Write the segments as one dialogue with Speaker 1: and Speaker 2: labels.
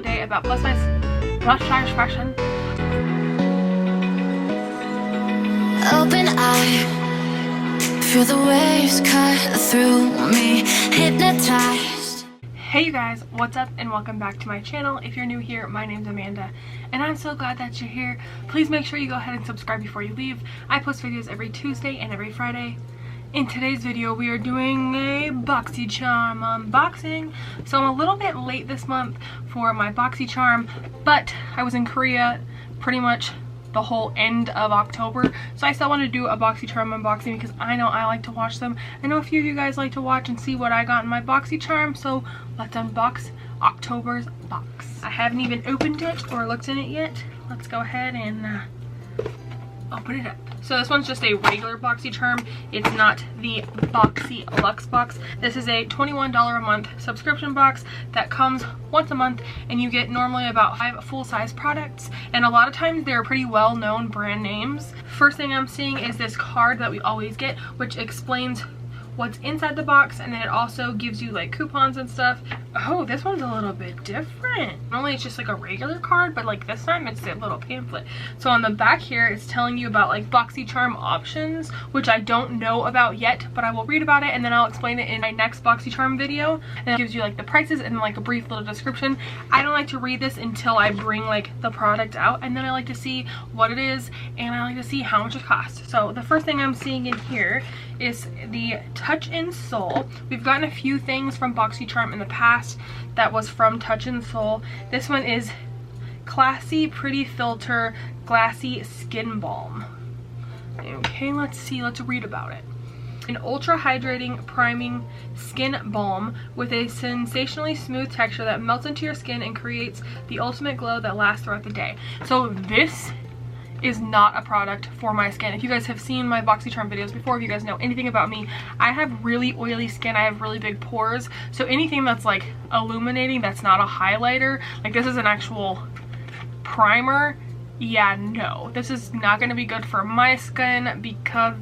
Speaker 1: single day about plus size, plus size fashion.
Speaker 2: Open eye, feel the waves cut through me, hypnotized.
Speaker 1: Hey you guys, what's up and welcome back to my channel. If you're new here, my name's Amanda and I'm so glad that you're here. Please make sure you go ahead and subscribe before you leave. I post videos every Tuesday and every Friday. In today's video, we are doing a Boxycharm unboxing. So I'm a little bit late this month for my Boxycharm, but I was in Korea pretty much the whole end of October, so I still want to do a Boxycharm unboxing because I know I like to watch them. I know a few of you guys like to watch and see what I got in my Boxycharm, so let's unbox October's box. I haven't even opened it or looked in it yet. Let's go ahead and open it up. So this one's just a regular Boxycharm. It's not the Boxy Luxe box. This is a $21 a month subscription box that comes once a month, and you get normally about 5 full-size products, and a lot of times they're pretty well-known brand names. First thing I'm seeing is this card that we always get, which explains what's inside the box, and then it also gives you like coupons and stuff. Oh, this one's a little bit different. Normally it's just like a regular card, but like this time it's a little pamphlet. So on the back here it's telling you about like Boxycharm options, which I don't know about yet, but I will read about it and then I'll explain it in my next Boxycharm video. And it gives you like the prices and like a brief little description. I don't like to read this until I bring like the product out, and then I like to see what it is and I like to see how much it costs. So the first thing I'm seeing in here is the Touch in Soul. We've gotten a few things from Boxycharm in the past that was from Touch in Soul. This one is Classy Pretty Filter Glassy Skin Balm. Okay, let's see, let's read about it. An ultra hydrating priming skin balm with a sensationally smooth texture that melts into your skin and creates the ultimate glow that lasts throughout the day. So this is not a product for my skin. If you guys have seen my Boxycharm videos before, if you guys know anything about me, I have really oily skin. I have really big pores. So anything that's like illuminating, that's not a highlighter, like this is an actual primer, yeah, no. This is not gonna be good for my skin because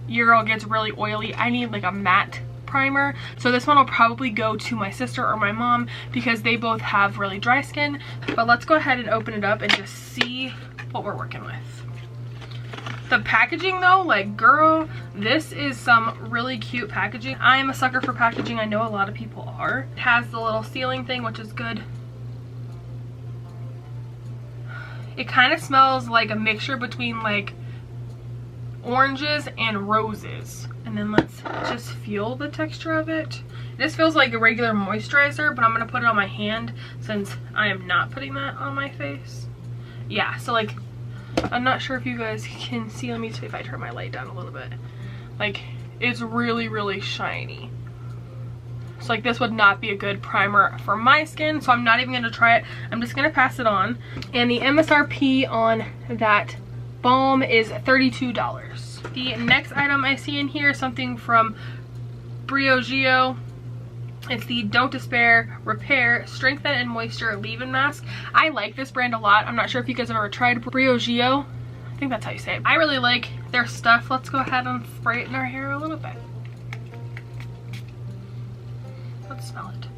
Speaker 1: your girl gets really oily. I need like a matte primer. So this one will probably go to my sister or my mom because they both have really dry skin. But let's go ahead and open it up and just see what we're working with. The packaging though, like girl, this is some really cute packaging. I am a sucker for packaging. I know a lot of people are. It has the little sealing thing, which is good. It kind of smells like a mixture between like oranges and roses. And then let's just feel the texture of it. This feels like a regular moisturizer, but I'm gonna put it on my hand since I am not putting that on my face. Yeah, so like, I'm not sure if you guys can see. Let me see if I turn my light down a little bit. Like, it's really, really shiny. So like this would not be a good primer for my skin, so I'm not even gonna try it. I'm just gonna pass it on. And the MSRP on that balm is $32. The next item I see in here is something from Briogeo. It's the Don't Despair Repair Strengthen and Moisture Leave-In Mask. I like this brand a lot. I'm not sure if you guys have ever tried Briogeo. I think that's how you say it. I really like their stuff. Let's go ahead and spray it in our hair a little bit. Let's smell it.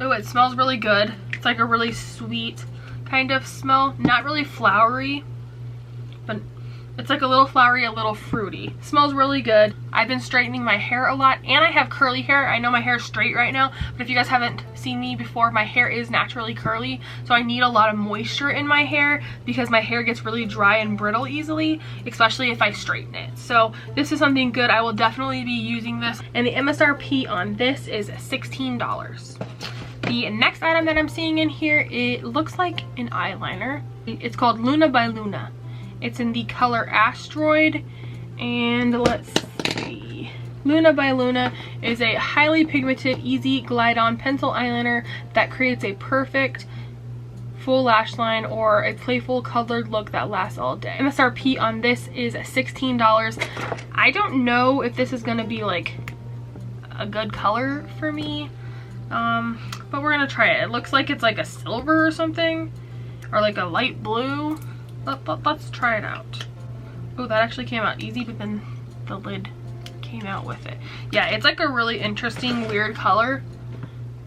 Speaker 1: Oh, it smells really good. It's like a really sweet kind of smell. Not really flowery, but it's like a little flowery, a little fruity. Smells really good. I've been straightening my hair a lot, and I have curly hair. I know my hair is straight right now, but if you guys haven't seen me before, my hair is naturally curly, so I need a lot of moisture in my hair because my hair gets really dry and brittle easily, especially if I straighten it. So this is something good. I will definitely be using this, and the MSRP on this is $16. The next item that I'm seeing in here, it looks like an eyeliner. It's called Luna by Luna. It's in the color Asteroid, and let's see. Luna by Luna is a highly pigmented, easy glide-on pencil eyeliner that creates a perfect full lash line or a playful colored look that lasts all day. MSRP on this is $16. I don't know if this is gonna be like a good color for me, but we're gonna try it. It looks like it's like a silver or something, or like a light blue. Let's try it out. Oh, that actually came out easy, but then the lid came out with it. Yeah, it's like a really interesting, weird color.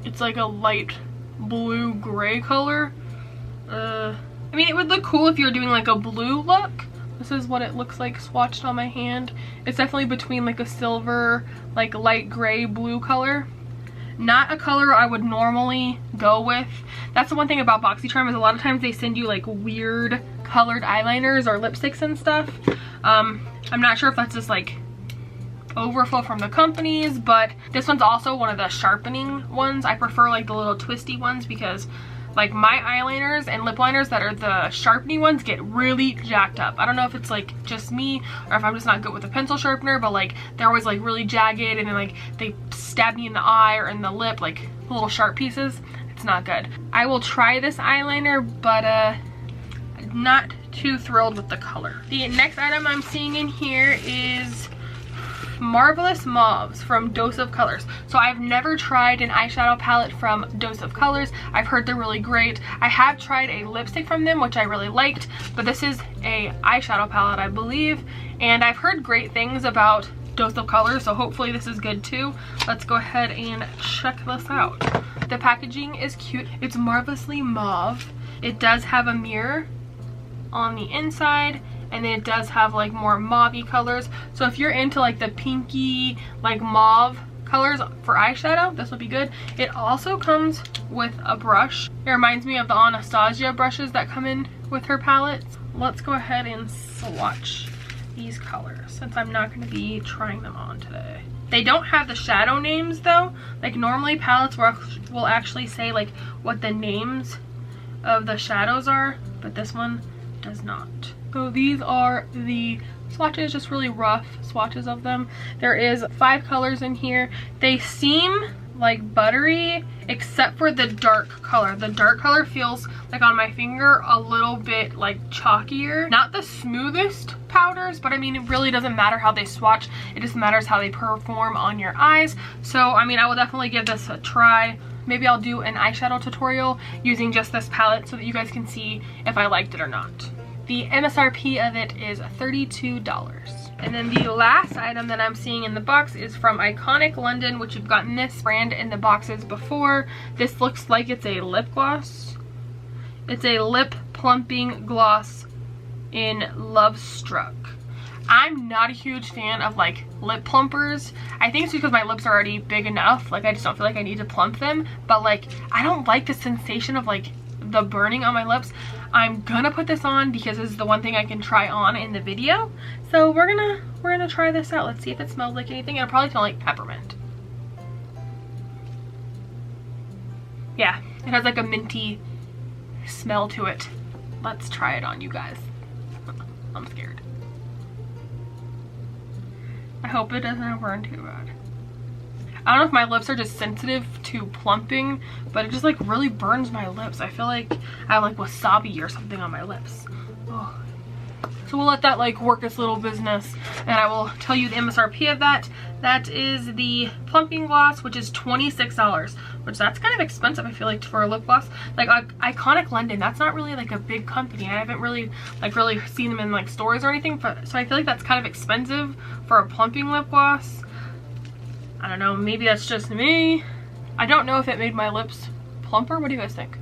Speaker 1: It's like a light blue gray color. I mean, it would look cool if you're doing like a blue look. This is what it looks like swatched on my hand. It's definitely between like a silver, like light gray blue color. Not a color I would normally go with. That's the one thing about Boxycharm, is a lot of times they send you like weird colored eyeliners or lipsticks and stuff. I'm not sure if that's just like overflow from the companies, but this one's also one of the sharpening ones. I prefer like the little twisty ones, because like my eyeliners and lip liners that are the sharpening ones get really jacked up. I don't know if it's like just me or if I'm just not good with a pencil sharpener, but like they're always like really jagged, and then like they stab me in the eye or in the lip, like little sharp pieces. It's not good. I will try this eyeliner, but not too thrilled with the color. The next item I'm seeing in here is Marvelous Mauves from Dose of Colors. So I've never tried an eyeshadow palette from Dose of Colors. I've heard they're really great. I have tried a lipstick from them, which I really liked, but this is a eyeshadow palette, I believe, and I've heard great things about Dose of Colors, so hopefully this is good too. Let's go ahead and check this out. The packaging is cute. It's marvelously mauve. It does have a mirror on the inside, and then it does have like more mauve-y colors. So if you're into like the pinky, like mauve colors for eyeshadow, this will be good. It also comes with a brush. It reminds me of the Anastasia brushes that come in with her palettes. Let's go ahead and swatch these colors, since I'm not going to be trying them on today. They don't have the shadow names though. Like normally palettes will actually say like what the names of the shadows are, but this one does not. So these are the swatches, just really rough swatches of them. There is 5 colors in here. They seem like buttery, except for the dark color. The dark color feels like on my finger a little bit like chalkier. Not the smoothest powders, but I mean, it really doesn't matter how they swatch. It just matters how they perform on your eyes. So I mean, I will definitely give this a try. Maybe I'll do an eyeshadow tutorial using just this palette so that you guys can see if I liked it or not. The MSRP of it is $32. And then the last item that I'm seeing in the box is from Iconic London, which you've gotten this brand in the boxes before. This looks like it's a lip gloss. It's a lip plumping gloss in Love Struck. I'm not a huge fan of like lip plumpers. I think it's because my lips are already big enough. Like I just don't feel like I need to plump them. But like I don't like the sensation of like the burning on my lips. I'm gonna put this on because this is the one thing I can try on in the video. So we're gonna try this out. Let's see if it smells like anything. It'll probably smell like peppermint. Yeah, it has like a minty smell to it. Let's try it on, you guys. I'm scared. I hope it doesn't burn too bad. I don't know if my lips are just sensitive to plumping, but it just like really burns my lips. I feel like I have like wasabi or something on my lips. Oh. So we'll let that like work its little business, and I will tell you the MSRP of that. That is the plumping gloss, which is $26, which that's kind of expensive I feel like for a lip gloss. Like Iconic London, that's not really like a big company. I haven't really seen them in like stores or anything, so I feel like that's kind of expensive for a plumping lip gloss. I don't know, maybe that's just me. I don't know if it made my lips plumper. What do you guys think?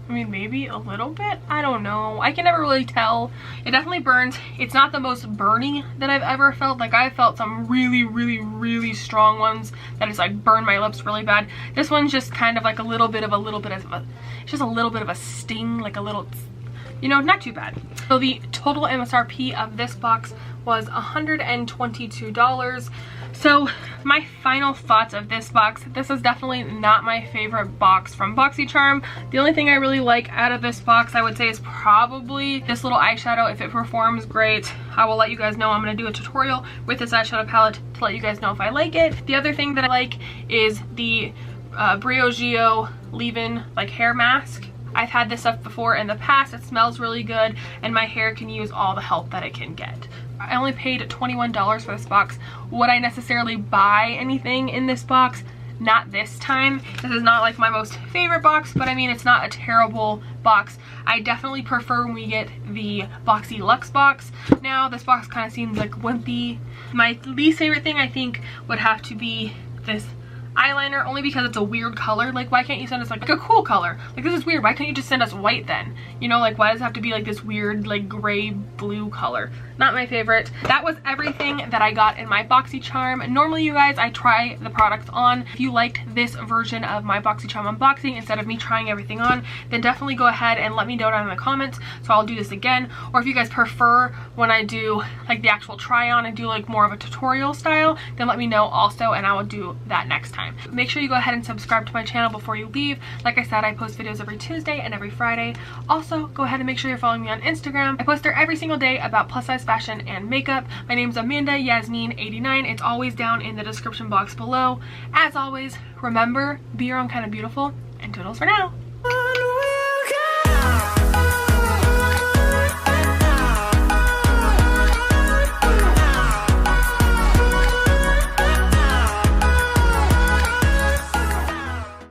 Speaker 1: I mean, maybe a little bit? I don't know. I can never really tell. It definitely burns. It's not the most burning that I've ever felt. Like I've felt some really, really, really strong ones that just like burn my lips really bad. This one's just kind of like it's just a little bit of a sting, like a little, you know, not too bad. So the total MSRP of this box was $122. So my final thoughts of this box, this is definitely not my favorite box from Boxycharm. The only thing I really like out of this box, I would say, is probably this little eyeshadow. If it performs great, I will let you guys know. I'm going to do a tutorial with this eyeshadow palette to let you guys know if I like it. The other thing that I like is the Briogeo leave-in like hair mask. I've had this stuff before in the past. It smells really good, and my hair can use all the help that it can get. I only paid $21 for this box. Would I necessarily buy anything in this box? Not this time. This is not like my most favorite box, but I mean, it's not a terrible box. I definitely prefer when we get the Boxy Luxe box. Now this box kind of seems like wimpy. My least favorite thing I think would have to be this eyeliner, only because it's a weird color. Like, why can't you send us like a cool color? Like, this is weird. Why can't you just send us white then? You know, like, why does it have to be like this weird like gray blue color? Not my favorite. That was everything that I got in my Boxycharm. Normally, you guys, I try the products on. If you liked this version of my Boxycharm unboxing instead of me trying everything on, then definitely go ahead and let me know down in the comments, so I'll do this again. Or if you guys prefer when I do like the actual try on and do like more of a tutorial style, then let me know also, and I will do that next time. Make sure you go ahead and subscribe to my channel before you leave. Like I said, I post videos every Tuesday and every Friday. Also, go ahead and make sure you're following me on Instagram. I post there every single day about plus size fashion and makeup. My name's Amanda Yasmin 89. It's always down in the description box below. As always, remember, be your own kind of beautiful, and toodles for now.